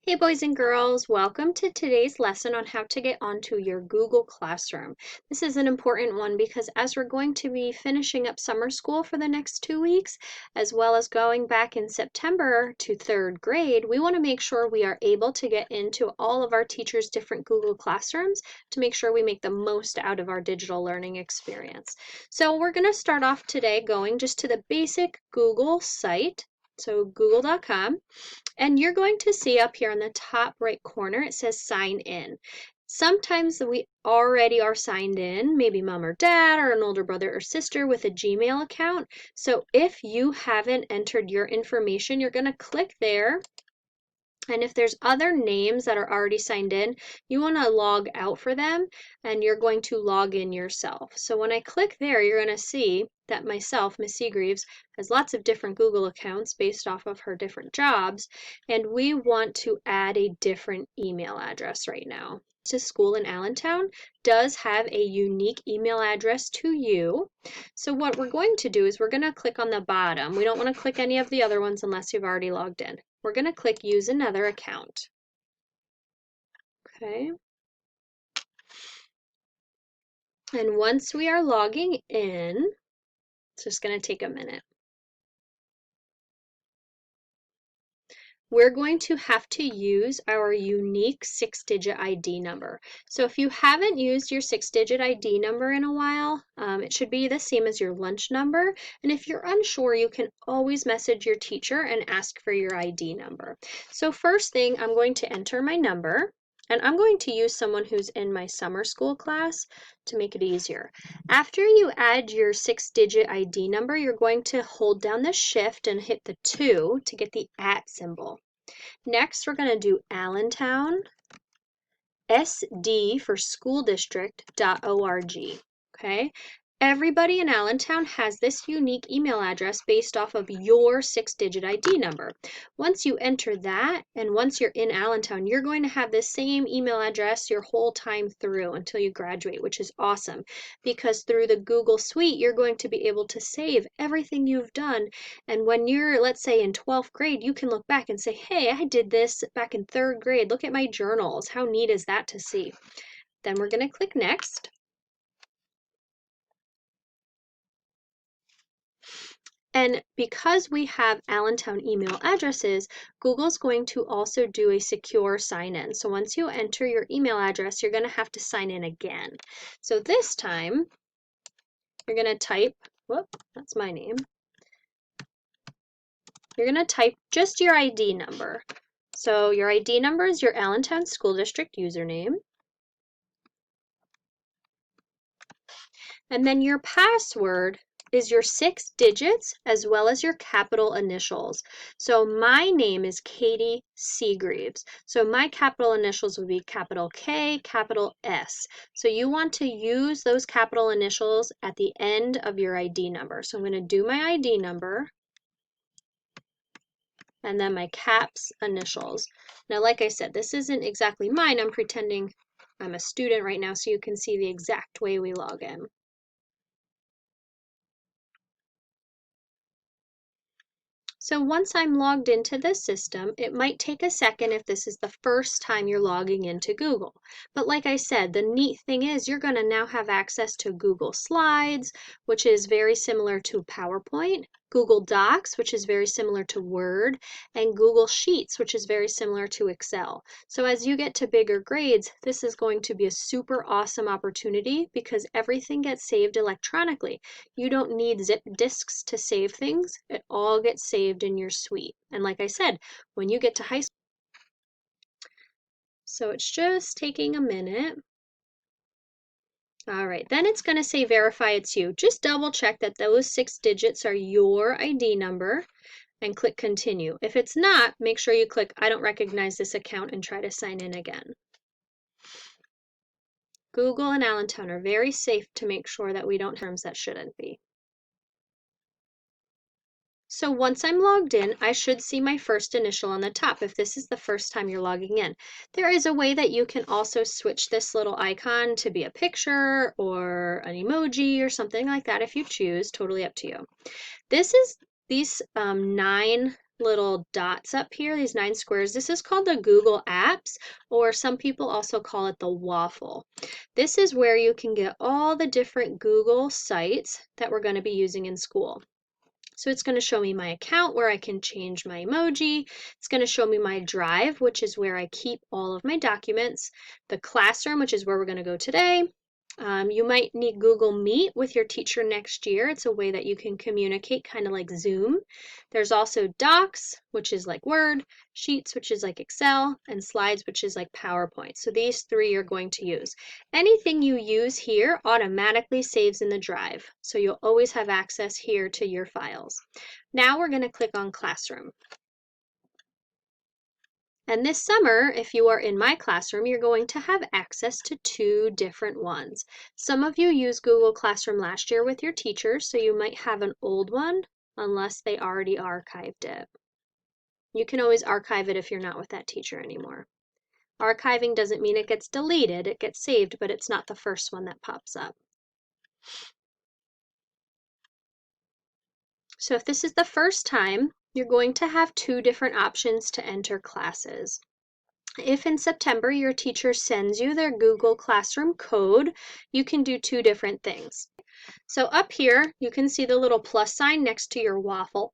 Hey boys and girls, welcome to today's lesson on how to get onto your Google Classroom. This is an important one because as we're going to be finishing up summer school for the next 2 weeks, as well as going back in September to 3rd grade, we want to make sure we are able to get into all of our teachers' different Google Classrooms to make sure we make the most out of our digital learning experience. So we're going to start off today going just to the basic Google site, so google.com. And you're going to see up here in the top right corner, it says sign in. Sometimes we already are signed in, maybe mom or dad or an older brother or sister with a Gmail account. So if you haven't entered your information, you're going to click there. And if there's other names that are already signed in, you want to log out for them and you're going to log in yourself. So when I click there, you're going to see that myself, Miss Seagreaves, has lots of different Google accounts based off of her different jobs, and we want to add a different email address right now. To school in Allentown does have a unique email address to you. So what we're going to do is we're going to click on the bottom. We don't want to click any of the other ones unless you've already logged in. We're going to click use another account. Okay. And once we are logging in, it's just going to take a minute. We're going to have to use our unique 6-digit ID number. So if you haven't used your 6-digit ID number in a while, it should be the same as your lunch number. And if you're unsure, you can always message your teacher and ask for your ID number. So first thing, I'm going to enter my number. And I'm going to use someone who's in my summer school class to make it easier. After you add your 6-digit ID number, you're going to hold down the shift and hit the 2 to get the @ symbol. Next, we're going to do Allentown, SD for school district.org. Okay. Everybody in Allentown has this unique email address based off of your 6-digit ID number. Once you enter that, and once you're in Allentown, you're going to have the same email address your whole time through until you graduate, which is awesome because through the Google Suite, you're going to be able to save everything you've done. And when you're, let's say, in 12th grade, you can look back and say, hey, I did this back in 3rd grade. Look at my journals. How neat is that to see? Then we're going to click next. And because we have Allentown email addresses, Google's going to also do a secure sign-in. So once you enter your email address, you're going to have to sign in again. So this time, you're going to type, whoop, that's my name. You're going to type just your ID number. So your ID number is your Allentown School District username. And then your password is your 6 digits as well as your capital initials. So my name is Katie Seagreaves. So my capital initials would be capital K, capital S. So you want to use those capital initials at the end of your ID number. So I'm going to do my ID number and then my caps initials. Now, like I said, this isn't exactly mine. I'm pretending I'm a student right now so you can see the exact way we log in. So once I'm logged into this system, it might take a second if this is the first time you're logging into Google. But like I said, the neat thing is you're going to now have access to Google Slides, which is very similar to PowerPoint, Google Docs, which is very similar to Word, and Google Sheets, which is very similar to Excel. So as you get to bigger grades, this is going to be a super awesome opportunity because everything gets saved electronically. You don't need zip disks to save things. It all gets saved in your suite. And like I said, when you get to high school, so it's just taking a minute. All right, then it's going to say verify it's you. Just double check that those 6 digits are your ID number and click continue. If it's not, make sure you click I don't recognize this account and try to sign in again. Google and Allentown are very safe to make sure that we don't have terms that shouldn't be. So once I'm logged in, I should see my first initial on the top if this is the first time you're logging in. There is a way that you can also switch this little icon to be a picture or an emoji or something like that if you choose, totally up to you. These 9 little dots up here, these 9 squares. This is called the Google Apps, or some people also call it the waffle. This is where you can get all the different Google sites that we're going to be using in school. So it's going to show me my account where I can change my emoji. It's going to show me my Drive, which is where I keep all of my documents. The Classroom, which is where we're going to go today. You might need Google Meet with your teacher next year. It's a way that you can communicate, kind of like Zoom. There's also Docs, which is like Word, Sheets, which is like Excel, and Slides, which is like PowerPoint. So these 3 you're going to use. Anything you use here automatically saves in the Drive. So you'll always have access here to your files. Now we're going to click on Classroom. And this summer, if you are in my classroom, you're going to have access to 2 different ones. Some of you used Google Classroom last year with your teachers, so you might have an old one unless they already archived it. You can always archive it if you're not with that teacher anymore. Archiving doesn't mean it gets deleted, it gets saved, but it's not the first one that pops up. So if this is the first time, you're going to have 2 different options to enter classes. If in September your teacher sends you their Google Classroom code, you can do 2 different things. So up here, you can see the little plus sign next to your waffle.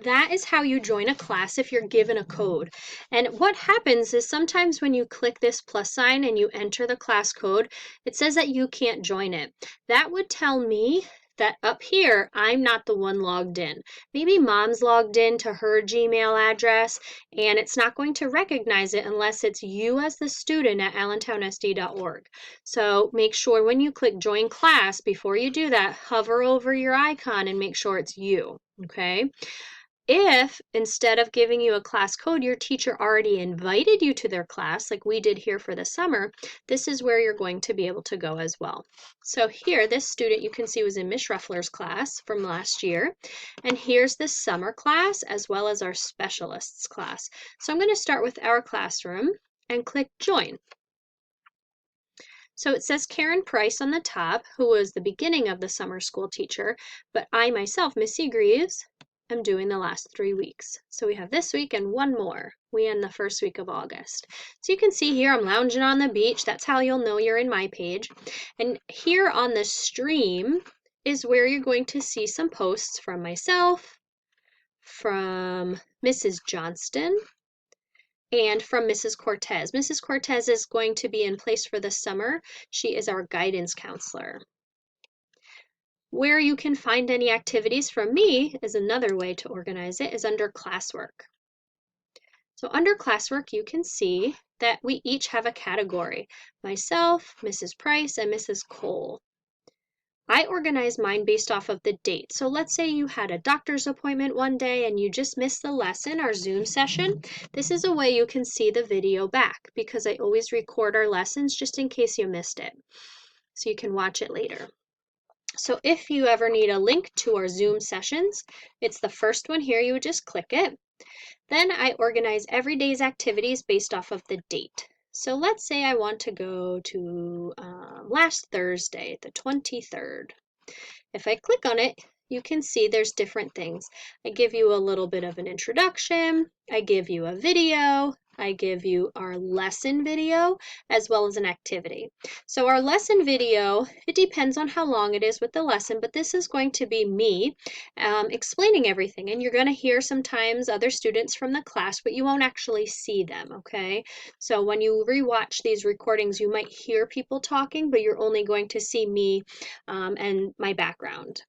That is how you join a class if you're given a code. And what happens is sometimes when you click this plus sign and you enter the class code, it says that you can't join it. That would tell me that up here, I'm not the one logged in. Maybe mom's logged in to her Gmail address, and it's not going to recognize it unless it's you as the student at allentownsd.org. So make sure when you click join class, before you do that, hover over your icon and make sure it's you, okay? If instead of giving you a class code, your teacher already invited you to their class, like we did here for the summer, this is where you're going to be able to go as well. So here, this student you can see was in Miss Ruffler's class from last year. And here's the summer class as well as our specialists class. So I'm going to start with our classroom and click join. So it says Karen Price on the top, who was the beginning of the summer school teacher, but I myself, Missy Greaves, am doing the last 3 weeks. So we have this week and 1 more. We end the first week of August. So you can see here I'm lounging on the beach. That's how you'll know you're in my page. And here on the stream is where you're going to see some posts from myself, from Mrs. Johnston, and from Mrs. Cortez. Mrs. Cortez is going to be in place for the summer. She is our guidance counselor. Where you can find any activities from me is another way to organize it, is under classwork. So under classwork, you can see that we each have a category. Myself, Mrs. Price, and Mrs. Cole. I organize mine based off of the date. So let's say you had a doctor's appointment one day and you just missed the lesson, our Zoom session. This is a way you can see the video back because I always record our lessons just in case you missed it. So you can watch it later. So if you ever need a link to our Zoom sessions, it's the first one here. You would just click it. Then I organize every day's activities based off of the date. So let's say I want to go to last Thursday, the 23rd. If I click on it, you can see there's different things. I give you a little bit of an introduction. I give you a video. I give you our lesson video as well as an activity. So our lesson video, it depends on how long it is with the lesson, but this is going to be me explaining everything. And you're going to hear sometimes other students from the class, but you won't actually see them, okay? So when you rewatch these recordings, you might hear people talking, but you're only going to see me and my background.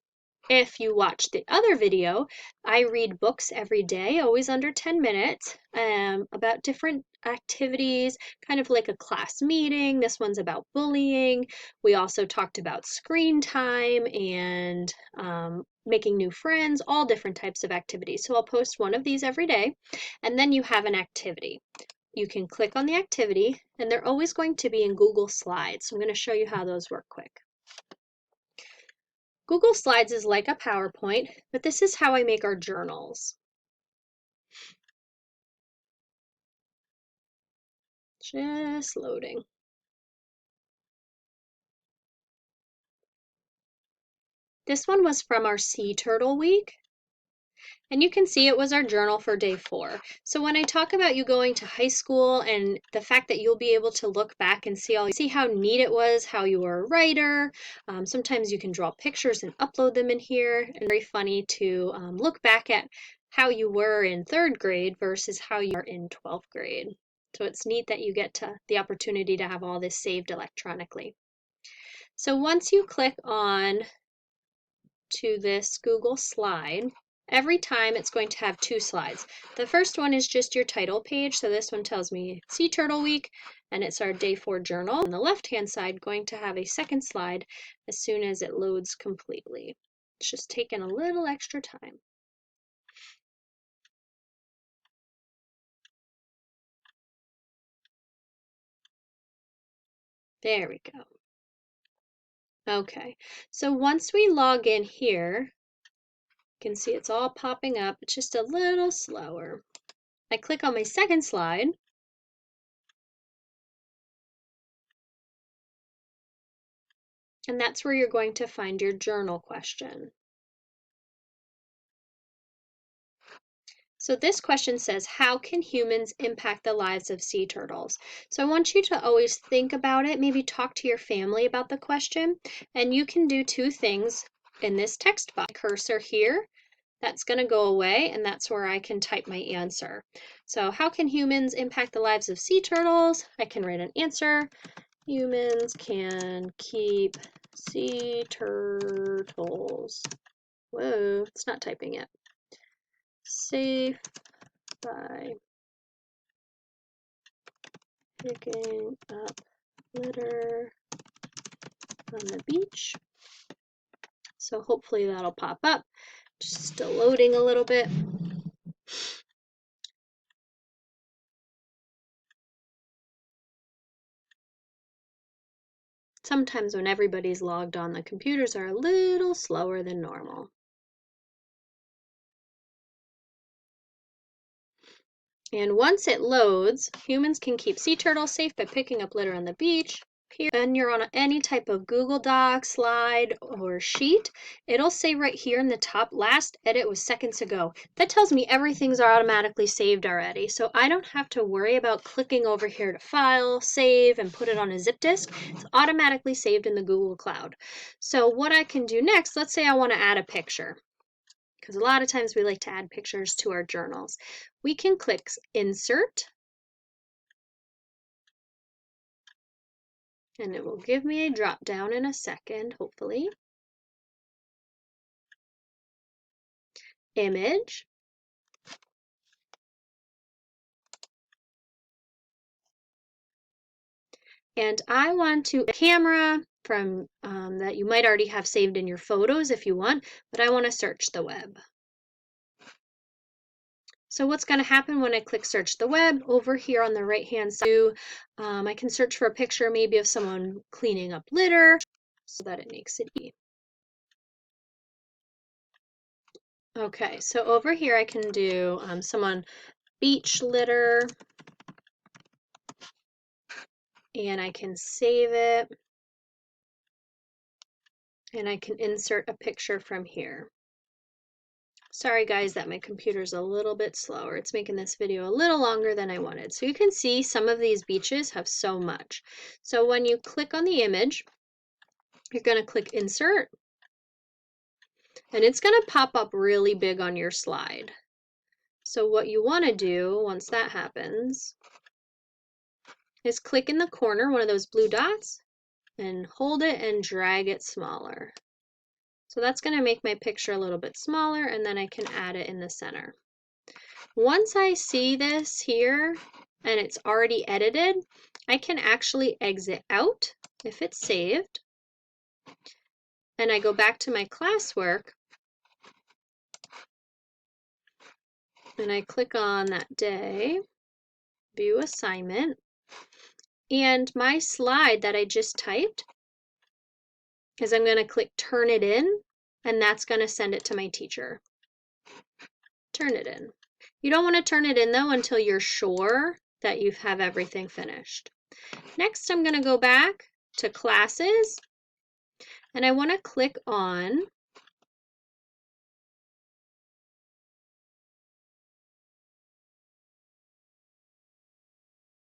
If you watch the other video, I read books every day, always under 10 minutes, about different activities, kind of like a class meeting. This one's about bullying. We also talked about screen time and making new friends, all different types of activities. So I'll post one of these every day, and then you have an activity. You can click on the activity, and they're always going to be in Google Slides. So I'm going to show you how those work quick. Google Slides is like a PowerPoint, but this is how I make our journals. Just loading. This one was from our Sea Turtle Week. And you can see it was our journal for day 4. So when I talk about you going to high school and the fact that you'll be able to look back and see how neat it was, how you were a writer. Sometimes you can draw pictures and upload them in here. And very funny to look back at how you were in 3rd grade versus how you are in 12th grade. So it's neat that you get the opportunity to have all this saved electronically. So once you click on to this Google slide, every time it's going to have 2 slides. The first one is just your title page. So this one tells me Sea Turtle Week, and it's our day 4 journal. On the left-hand side, going to have a second slide as soon as it loads completely. It's just taking a little extra time. There we go. Okay, so once we log in here, you can see it's all popping up. It's just a little slower. I click on my second slide. And that's where you're going to find your journal question. So this question says, how can humans impact the lives of sea turtles? So I want you to always think about it, maybe talk to your family about the question, and you can do 2 things in this text box. Cursor here, that's going to go away, and that's where I can type my answer. So how can humans impact the lives of sea turtles? I can write an answer. Humans can keep sea turtles. Whoa, it's not typing yet. Safe by picking up litter on the beach. So hopefully that'll pop up. Just still loading a little bit. Sometimes when everybody's logged on, the computers are a little slower than normal. And once it loads, humans can keep sea turtles safe by picking up litter on the beach. Here, and you're on any type of Google Doc, slide, or sheet, it'll say right here in the top, last edit was seconds ago. That tells me everything's automatically saved already, so I don't have to worry about clicking over here to file, save, and put it on a zip disk. It's automatically saved in the Google Cloud. So what I can do next, let's say I want to add a picture, because a lot of times we like to add pictures to our journals. We can click Insert, and it will give me a drop down in a second, hopefully. Image. And I want to camera from that you might already have saved in your photos if you want, but I want to search the web. So what's going to happen when I click search the web? Over here on the right hand side, I can search for a picture maybe of someone cleaning up litter so that it makes it easy. Okay, so over here I can do someone beach litter, and I can save it, and I can insert a picture from here. Sorry guys that my computer's a little bit slower. It's making this video a little longer than I wanted. So you can see some of these beaches have so much. So when you click on the image, you're going to click insert, and it's going to pop up really big on your slide. So what you want to do once that happens is click in the corner, one of those blue dots, and hold it and drag it smaller. So that's going to make my picture a little bit smaller, and then I can add it in the center. Once I see this here and it's already edited, I can actually exit out if it's saved. And I go back to my classwork and I click on that day, view assignment, and my slide that I just typed is I'm going to click turn it in, and that's going to send it to my teacher. Turn it in. You don't want to turn it in though until you're sure that you have everything finished. Next, I'm going to go back to classes, and I want to click on